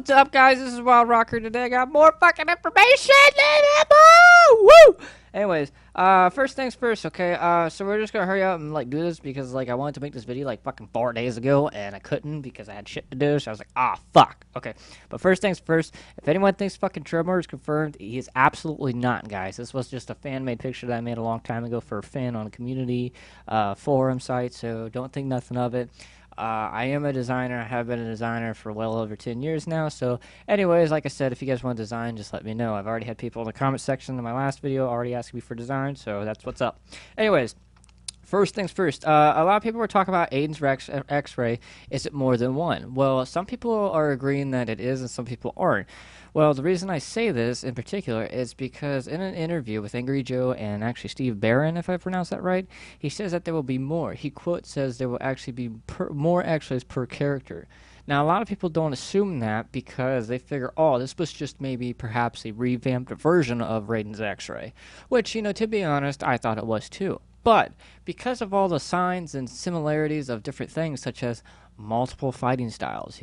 What's up, guys? This is Wild Rocker. Today I got more fucking information than ever! Woo! Anyways, first things first, okay? So we're just gonna hurry up and, like, do this because, like, I wanted to make this video, like, fucking 4 days ago, and I couldn't because I had shit to do, so I was like, ah, fuck. Okay, but first things first, if anyone thinks fucking Tremor is confirmed, he is absolutely not, guys. This was just a fan-made picture that I made a long time ago for a fan on a community, forum site, so don't think nothing of it. I am a designer. I have been a designer for well over 10 years now. So, anyways, like I said, if you guys want to design, just let me know. I've already had people in the comment section in my last video already asking me for design, so that's what's up. Anyways, first things first, a lot of people were talking about Aiden's Xray. Is it more than one? Well, some people are agreeing that it is, and some people aren't. Well, the reason I say this in particular is because in an interview with Angry Joe and actually Steve Barron, if I pronounce that right, he says that there will be more. He quote says there will actually be more Xrays per character. Now, a lot of people don't assume that because they figure, oh, this was just maybe perhaps a revamped version of Raiden's X-Ray, which, to be honest, I thought it was too. But because of all the signs and similarities of different things, such as multiple fighting styles,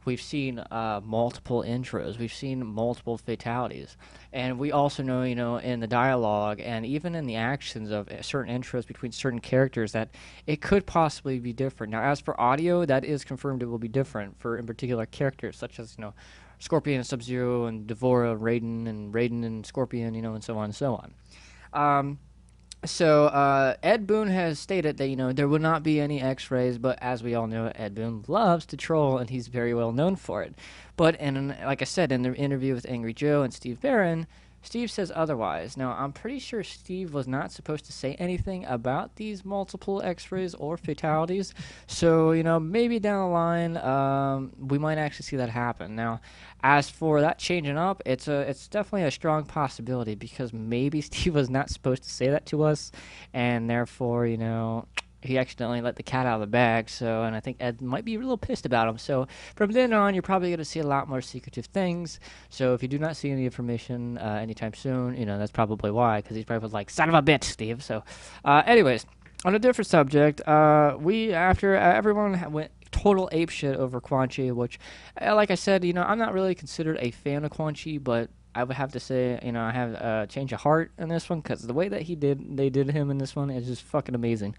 we've seen multiple intros, we've seen multiple fatalities, and we also know, in the dialogue and even in the actions of certain intros between certain characters that it could possibly be different. Now, as for audio, that is confirmed it will be different for in particular characters, such as, Scorpion and Sub-Zero and Devora, Raiden and Scorpion, and so on and so on. So Ed Boon has stated that there will not be any X-rays, but as we all know, Ed Boon loves to troll, and he's very well known for it. But like I said, in the interview with Angry Joe and Steve Barron, Steve says otherwise. Now, I'm pretty sure Steve was not supposed to say anything about these multiple X-rays or fatalities. So, maybe down the line, we might actually see that happen. Now, as for that changing up, it's definitely a strong possibility because maybe Steve was not supposed to say that to us, and therefore, he accidentally let the cat out of the bag. So, and I think Ed might be a little pissed about him. So, from then on, you're probably going to see a lot more secretive things. So, if you do not see any information anytime soon, that's probably why, because he's probably like, son of a bitch, Steve. So, anyways, on a different subject, after everyone went total apeshit over Quan Chi, which, like I said, I'm not really considered a fan of Quan Chi, but I would have to say, I have a change of heart in this one because the way that they did him in this one is just fucking amazing.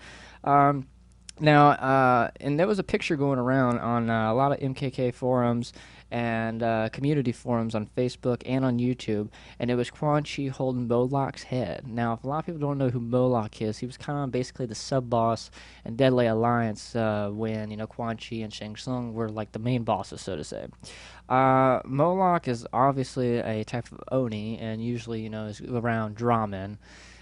Now, and there was a picture going around on a lot of MKK forums and community forums on Facebook and on YouTube, and it was Quan Chi holding Moloch's head. Now, if a lot of people don't know who Moloch is, he was kind of basically the sub-boss in Deadly Alliance when, Quan Chi and Shang Tsung were like the main bosses, so to say. Moloch is obviously a type of Oni, and usually, is around Dramen.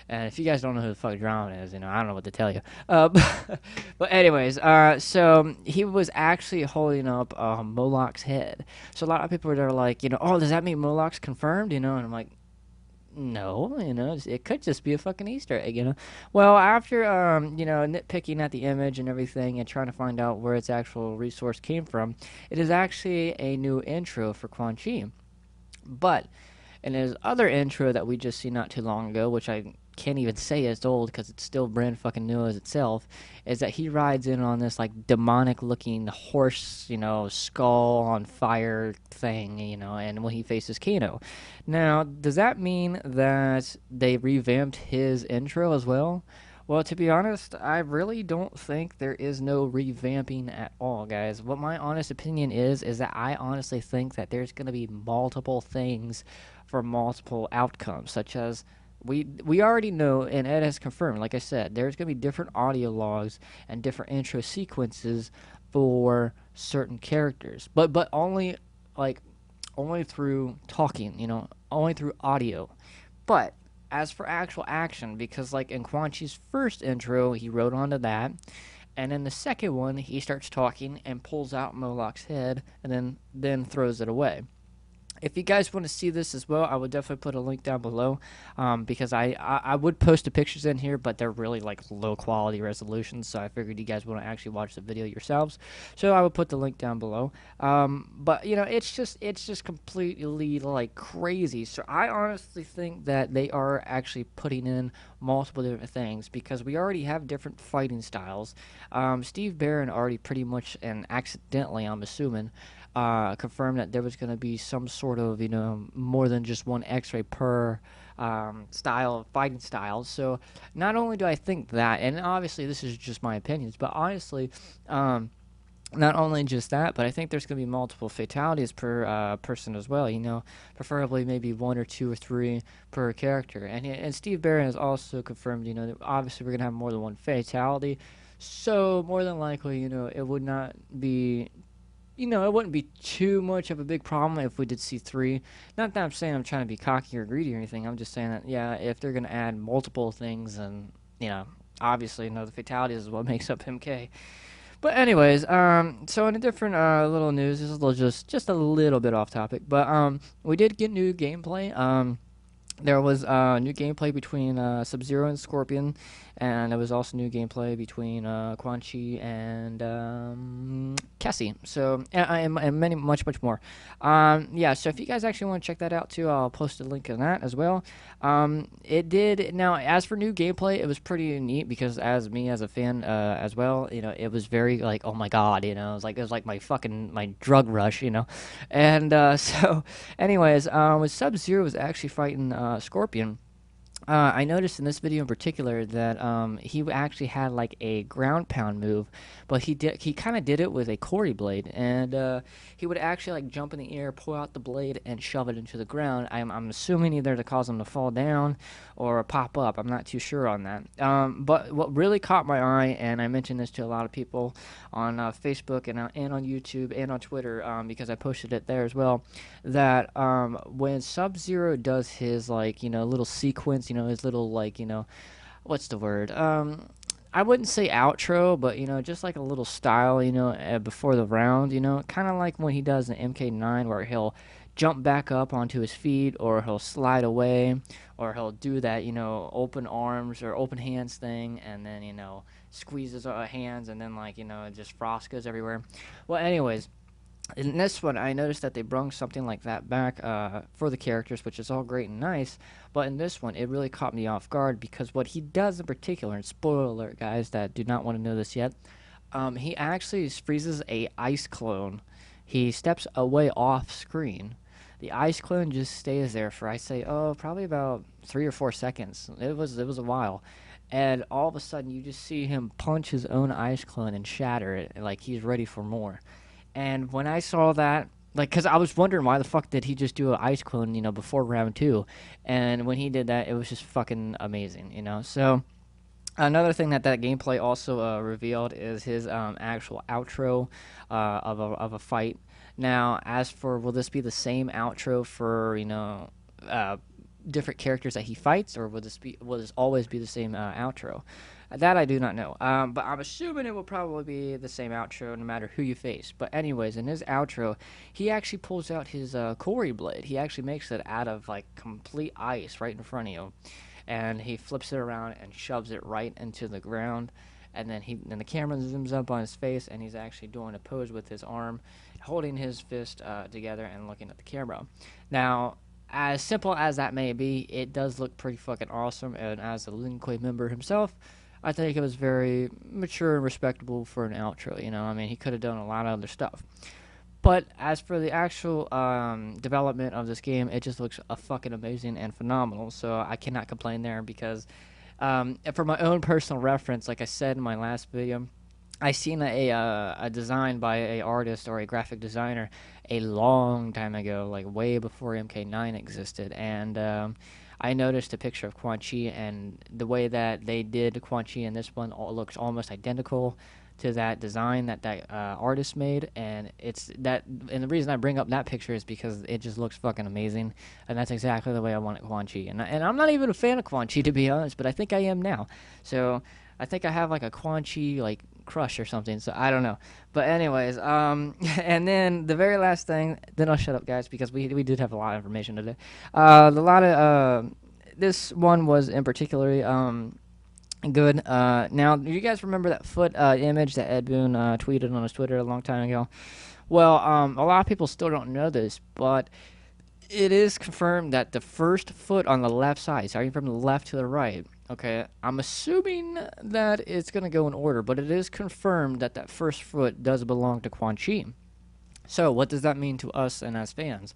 And if you guys don't know who the fuck Dramen is, I don't know what to tell you. But anyways, so he was actually holding up Moloch's head. So a lot of people are like, oh, does that mean Moloch's confirmed? And I'm like, no, it could just be a fucking Easter egg, Well, after, nitpicking at the image and everything and trying to find out where its actual resource came from, it is actually a new intro for Quan Chi. But in his other intro that we just seen not too long ago, which I can't even say it's old because it's still brand fucking new as itself, is that he rides in on this like demonic looking horse, skull on fire thing, and when he faces Kano. Now, does that mean that they revamped his intro as well? Well, to be honest, I really don't think there is no revamping at all, guys. What my honest opinion is that I honestly think that there's going to be multiple things for multiple outcomes, such as we already know, and Ed has confirmed, like I said, there's going to be different audio logs and different intro sequences for certain characters, but only through talking, only through audio. But as for actual action, because like in Quan Chi's first intro, he wrote onto that, and in the second one, he starts talking and pulls out Moloch's head and then throws it away. If you guys want to see this as well, I would definitely put a link down below because I would post the pictures in here, but they're really like low quality resolutions, so I figured you guys want to actually watch the video yourselves. So I would put the link down below. But it's just completely like crazy. So I honestly think that they are actually putting in multiple different things because we already have different fighting styles. Steve Barron already pretty much and accidentally, I'm assuming, confirmed that there was going to be some sort of, more than just one X-ray per fighting style. So not only do I think that, and obviously this is just my opinions, but honestly, not only just that, but I think there's going to be multiple fatalities per person as well. Preferably maybe one or two or three per character. And Steve Barron has also confirmed, that obviously we're going to have more than one fatality. So more than likely, it would not be. It wouldn't be too much of a big problem if we did see three. Not that I'm saying I'm trying to be cocky or greedy or anything. I'm just saying that, yeah, if they're going to add multiple things, and, obviously, the fatalities is what makes up MK. But anyways, so in a different little news, this is just a little bit off topic, but we did get new gameplay. There was new gameplay between Sub-Zero and Scorpion, and there was also new gameplay between Quan Chi and Cassie. So, and many, much more. Yeah, so if you guys actually want to check that out too, I'll post a link on that as well. It did. Now, as for new gameplay, it was pretty neat because as a fan as well, it was very like, oh my god, it was like my drug rush, and so, anyways, when Sub-Zero was actually fighting Scorpion. I noticed in this video in particular that he actually had like a ground pound move, but he kind of did it with a Corey blade, and he would actually like jump in the air, pull out the blade, and shove it into the ground. I'm assuming either to cause him to fall down or pop up. I'm not too sure on that. But what really caught my eye, and I mentioned this to a lot of people on Facebook and on YouTube and on Twitter because I posted it there as well, that when Sub-Zero does his little sequence, his little what's the word? I wouldn't say outro, but just like a little style, before the round, kind of like when he does in MK9 where he'll jump back up onto his feet, or he'll slide away, or he'll do that, open arms or open hands thing, and then, squeeze his hands, and then just frost goes everywhere. Well, anyways, in this one, I noticed that they brung something like that back for the characters, which is all great and nice. But in this one, it really caught me off guard because what he does in particular, and spoiler alert, guys, that do not want to know this yet, he actually freezes a ice clone. He steps away off screen. The ice clone just stays there for, I say, probably about 3 or 4 seconds. It was a while. And all of a sudden, you just see him punch his own ice clone and shatter it, like he's ready for more. And when I saw that, because I was wondering why the fuck did he just do an ice clone, before round 2. And when he did that, it was just fucking amazing, So another thing that gameplay also revealed is his actual outro of a fight. Now, as for will this be the same outro for, different characters that he fights, or will this always be the same outro? That I do not know. But I'm assuming it will probably be the same outro no matter who you face. But anyways, in his outro, he actually pulls out his Corey blade. He actually makes it out of complete ice right in front of you, and he flips it around and shoves it right into the ground. And then the camera zooms up on his face, and he's actually doing a pose with his arm, holding his fist together and looking at the camera. Now, as simple as that may be, it does look pretty fucking awesome. And as a Lin Kuei member himself, I think it was very mature and respectable for an outro. He could have done a lot of other stuff. But as for the actual development of this game, it just looks fucking amazing and phenomenal. So I cannot complain there because, for my own personal reference, like I said in my last video, I seen a design by a artist or a graphic designer a long time ago, like way before MK9 existed, and I noticed a picture of Quan Chi, and the way that they did Quan Chi in this one looks almost identical to that design that artist made, and and the reason I bring up that picture is because it just looks fucking amazing, and that's exactly the way I wanted Quan Chi, and I'm not even a fan of Quan Chi, to be honest, but I think I am now, so I think I have a Quan Chi crush or something, so I don't know. But anyways, and then the very last thing, then I'll shut up, guys, because we did have a lot of information today. This one was in particularly good. Now, do you guys remember that foot image that Ed Boon tweeted on his Twitter a long time ago? Well, a lot of people still don't know this, but it is confirmed that the first foot on the left side, starting from the left to the right, okay, I'm assuming that it's going to go in order, but it is confirmed that first foot does belong to Quan Chi. So what does that mean to us and as fans?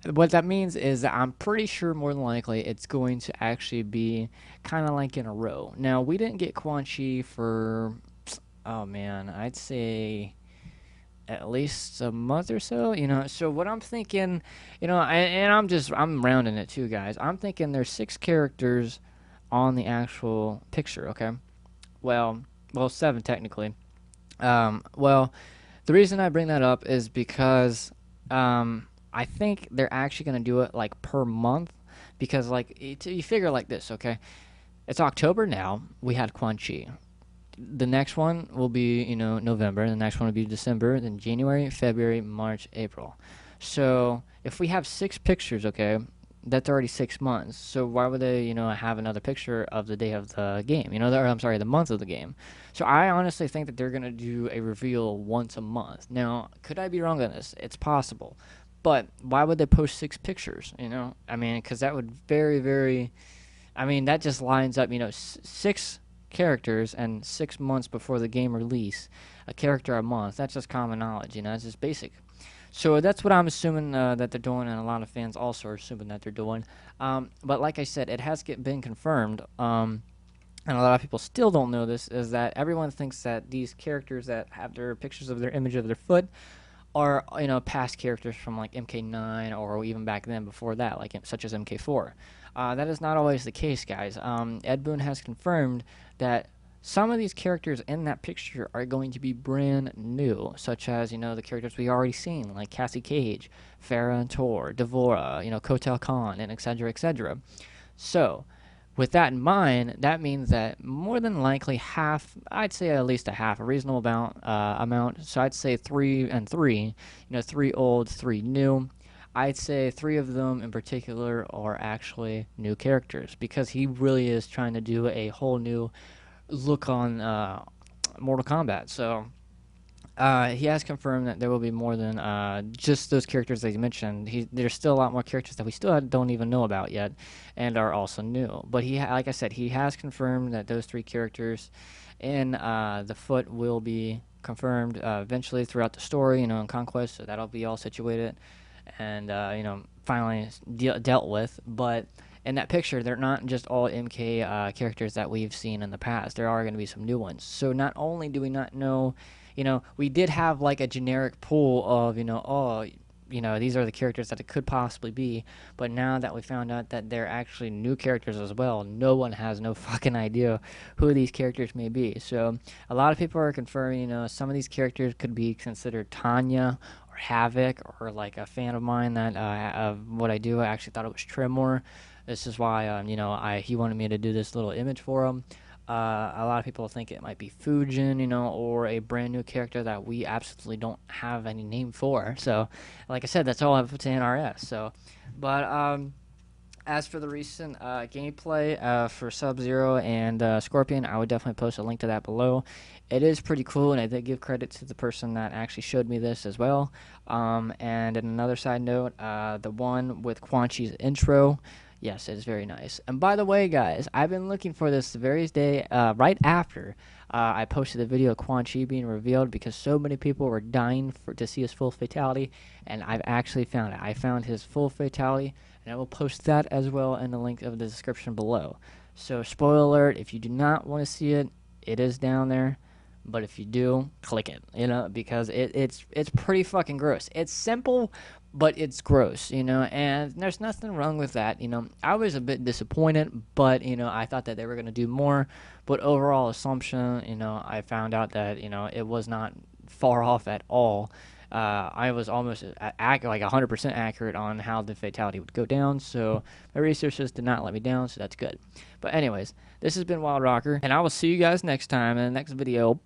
What that means is that I'm pretty sure more than likely it's going to actually be kind of like in a row. Now, we didn't get Quan Chi for, oh man, I'd say at least a month or so, So what I'm thinking, and I'm rounding it too, guys. I'm thinking there's 6 characters on the actual picture, okay? Well, 7 technically. Well, the reason I bring that up is because I think they're actually going to do it like per month because like you figure like this, okay? It's October now. We had Quan Chi. The next one will be, November. The next one will be December, then January, February, March, April. So if we have 6 pictures, okay, that's already 6 months. So why would they, have another picture of the day of the game? I'm sorry, the month of the game. So I honestly think that they're gonna do a reveal once a month. Now, could I be wrong on this? It's possible, but why would they post 6 pictures? I mean, because that would very, very. I mean, that just lines up. 6 characters and 6 months before the game release, a character a month. That's just common knowledge. It's just basic. So that's what I'm assuming that they're doing, and a lot of fans also are assuming that they're doing. But like I said, it has been confirmed, and a lot of people still don't know this, is that everyone thinks that these characters that have their pictures of their image of their foot are, past characters from like MK9 or even back then before that, like such as MK4. That is not always the case, guys. Ed Boon has confirmed that some of these characters in that picture are going to be brand new, such as, the characters we already seen, like Cassie Cage, Farah and Tor, Devora, Kotal Khan, and etc., etc. So, with that in mind, that means that more than likely half, I'd say at least a half, a reasonable amount. So I'd say 3 and 3, 3 old, 3 new. I'd say 3 of them in particular are actually new characters because he really is trying to do a whole new look on Mortal Kombat. So he has confirmed that there will be more than just those characters that he mentioned. There's still a lot more characters that we still don't even know about yet, and are also new. But like I said, he has confirmed that those 3 characters in the foot will be confirmed eventually throughout the story, in Conquest. So that'll be all situated and finally dealt with. But in that picture, they're not just all MK characters that we've seen in the past. There are going to be some new ones. So not only do we not know, we did have like a generic pool of, these are the characters that it could possibly be. But now that we found out that they're actually new characters as well, no one has no fucking idea who these characters may be. So a lot of people are confirming, some of these characters could be considered Tanya or Havoc, or like a fan of mine that of what I do, I actually thought it was Tremor. This is why, he wanted me to do this little image for him. A lot of people think it might be Fujin, or a brand new character that we absolutely don't have any name for. So, like I said, that's all I have to NRS. So, but as for the recent gameplay for Sub-Zero and Scorpion, I would definitely post a link to that below. It is pretty cool, and I did give credit to the person that actually showed me this as well. And in another side note, the one with Quan Chi's intro, yes, it is very nice. And by the way, guys, I've been looking for this the very day right after I posted the video of Quan Chi being revealed, because so many people were dying to see his full fatality, and I've actually found it. I found his full fatality, and I will post that as well in the link of the description below. So, spoiler alert, if you do not want to see it, it is down there. But if you do, click it, because it's pretty fucking gross. It's simple, but it's gross, and there's nothing wrong with that. I was a bit disappointed, but, I thought that they were going to do more. But overall assumption, I found out that, it was not far off at all. I was almost like 100% accurate on how the fatality would go down, so my researchers did not let me down, so that's good. But anyways, this has been Wild Rocker, and I will see you guys next time in the next video.